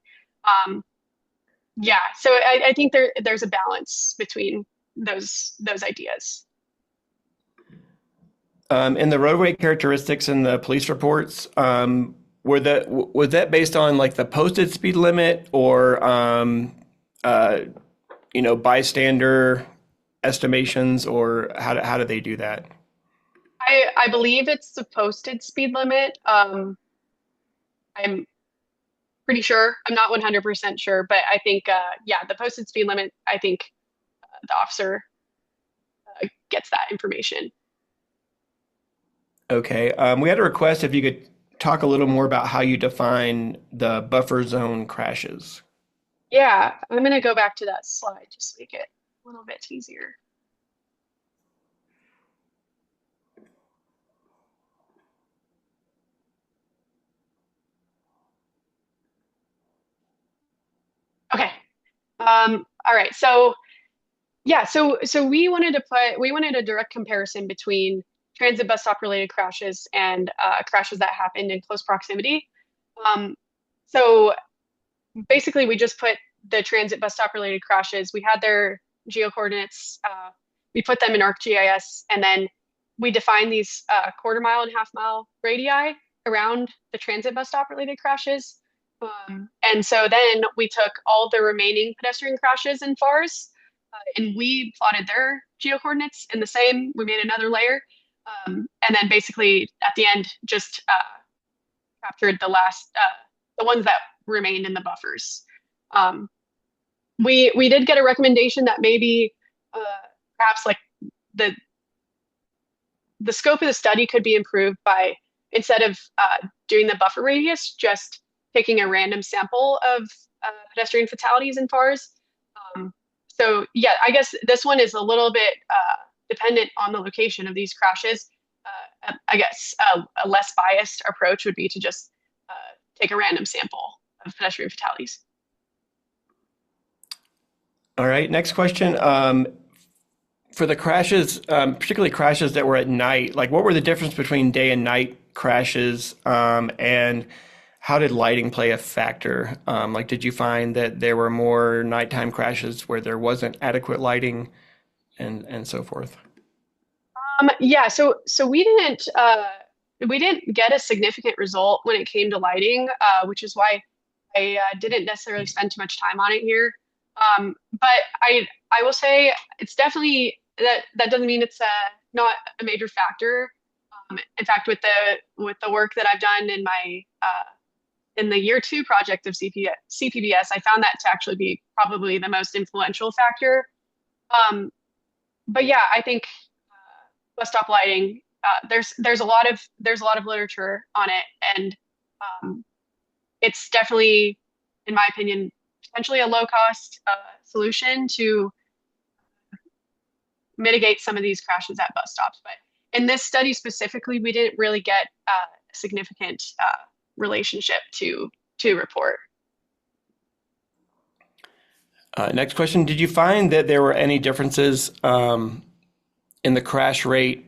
yeah, so I think there's a balance between those ideas. In the roadway characteristics in the police reports, was that based on like the posted speed limit, or bystander estimations, or how do they do that? I believe it's the posted speed limit. I'm pretty sure. I'm not 100% sure, but I think yeah, the posted speed limit. I think the officer gets that information. Okay. We had a request if you could talk a little more about how you define the buffer zone crashes. Yeah, I'm gonna go back to that slide just to make it a little bit easier. Okay. All right. So yeah, so we wanted a direct comparison between transit bus stop related crashes and crashes that happened in close proximity. Um, so basically, we just put the transit bus stop related crashes. We had their geo coordinates. We put them in ArcGIS, and then we defined these quarter mile and half mile radii around the transit bus stop related crashes. And so then we took all the remaining pedestrian crashes in FARs, and we plotted their geo coordinates in the same. We made another layer, and then basically at the end just captured the ones that remained in the buffers. We did get a recommendation that maybe perhaps like the scope of the study could be improved by, instead of doing the buffer radius, just taking a random sample of pedestrian fatalities in FARs. So yeah, I guess this one is a little bit dependent on the location of these crashes. I guess a less biased approach would be to just take a random sample of pedestrian fatalities. All right, next question. For the crashes, particularly crashes that were at night, like what were the difference between day and night crashes, and how did lighting play a factor? Like, did you find that there were more nighttime crashes where there wasn't adequate lighting, and so forth? Yeah, so we didn't get a significant result when it came to lighting, which is why I didn't necessarily spend too much time on it here. But I will say it's definitely that doesn't mean it's not a major factor. In fact, with the work that I've done in my in the year 2 project of CPBS, I found that to actually be probably the most influential factor. But yeah, I think bus stop lighting. There's a lot of literature on it, and it's definitely, in my opinion, potentially a low cost solution to mitigate some of these crashes at bus stops. But in this study specifically, we didn't really get a significant relationship to report. Next question. Did you find that there were any differences in the crash rate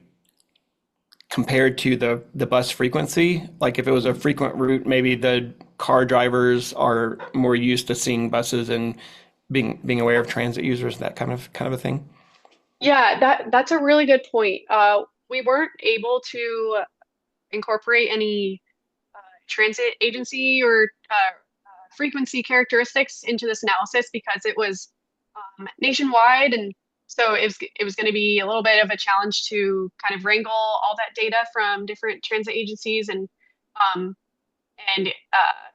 compared to the bus frequency. Like if it was a frequent route, maybe the car drivers are more used to seeing buses and being aware of transit users, that kind of a thing. Yeah, that's a really good point. We weren't able to incorporate any transit agency or frequency characteristics into this analysis because it was nationwide, and so it was going to be a little bit of a challenge to kind of wrangle all that data from different transit agencies, um, and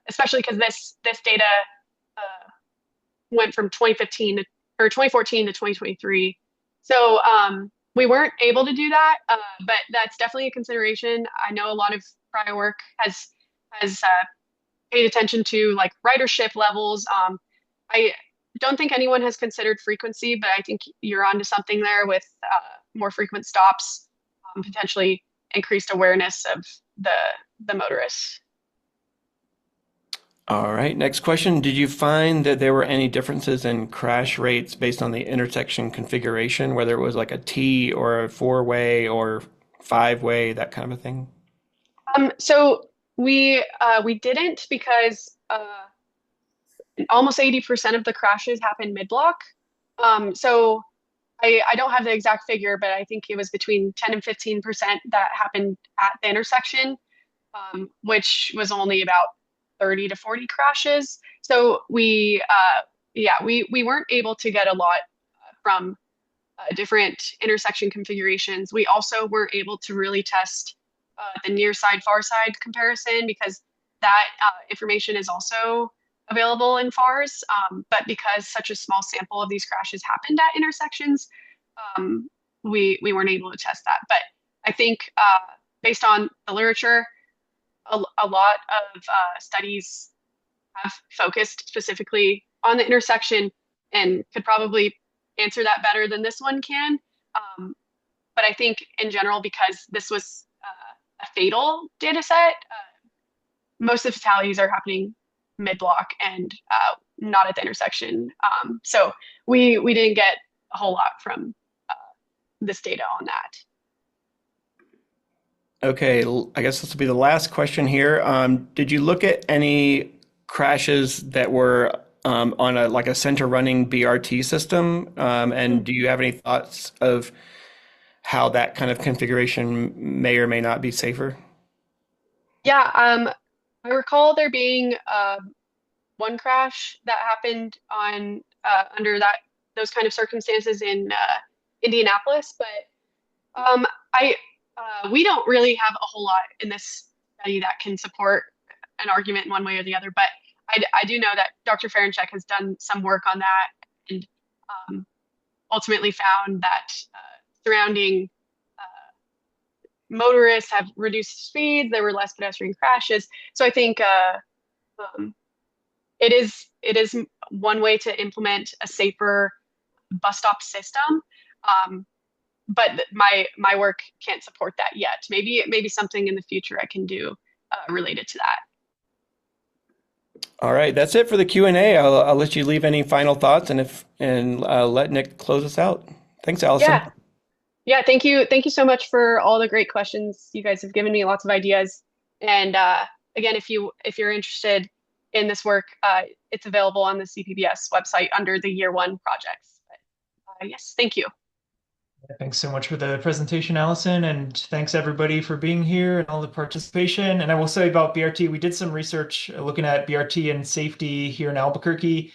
especially because this data uh, went from 2015 to or 2014 to 2023. So we weren't able to do that, but that's definitely a consideration. I know a lot of prior work has paid attention to like ridership levels. I don't think anyone has considered frequency, but I think you're onto something there with more frequent stops, potentially increased awareness of the the motorists. All right, next question. Did you find that there were any differences in crash rates based on the intersection configuration, whether it was like a T or a four-way or five-way, that kind of a thing? So we didn't because almost 80% of the crashes happen mid-block. So I don't have the exact figure, but I think it was between 10 and 15% that happened at the intersection, which was only about 30 to 40 crashes. So we weren't able to get a lot from different intersection configurations. We also weren't able to really test the near side, far side comparison because that information is also available in FARs. But because such a small sample of these crashes happened at intersections, um, we weren't able to test that. But I think based on the literature, a lot of studies have focused specifically on the intersection and could probably answer that better than this one can. Um, but I think in general, because this was a fatal data set, most of the fatalities are happening mid-block and not at the intersection. So we didn't get a whole lot from uh, this data on that. Okay, I guess this will be the last question here. Did you look at any crashes that were on a like a center running BRT system? And do you have any thoughts of how that kind of configuration may or may not be safer? Yeah, I recall there being one crash that happened on under those kind of circumstances in Indianapolis, but I we don't really have a whole lot in this study that can support an argument in one way or the other. But I do know that Dr. Ferenczak has done some work on that and um, ultimately found that surrounding motorists have reduced speeds. There were less pedestrian crashes. So I think um, it is one way to implement a safer bus stop system. Um, but my work can't support that yet. Maybe something in the future I can do related to that. All right, that's it for the Q&A. I'll let you leave any final thoughts and let Nick close us out. Thanks, Allison. Yeah, yeah. Thank you so much for all the great questions. You guys have given me lots of ideas. And again, if you're interested in this work, it's available on the CPBS website under the year one projects. But, yes, thank you. Thanks so much for the presentation, Allison, and thanks everybody for being here and all the participation. And I will say about BRT, we did some research looking at BRT and safety here in Albuquerque.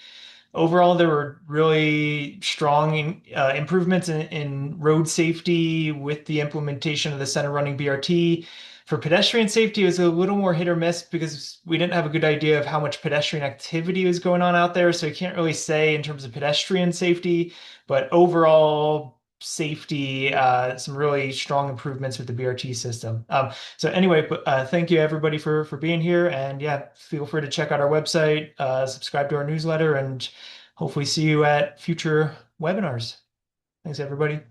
Overall, there were really strong improvements in road safety with the implementation of the center running BRT. For pedestrian safety, it was a little more hit or miss because we didn't have a good idea of how much pedestrian activity was going on out there. So you can't really say in terms of pedestrian safety, but overall safety, some really strong improvements with the BRT system. So anyway, thank you everybody for being here, and yeah, feel free to check out our website, subscribe to our newsletter, and hopefully see you at future webinars. Thanks, everybody.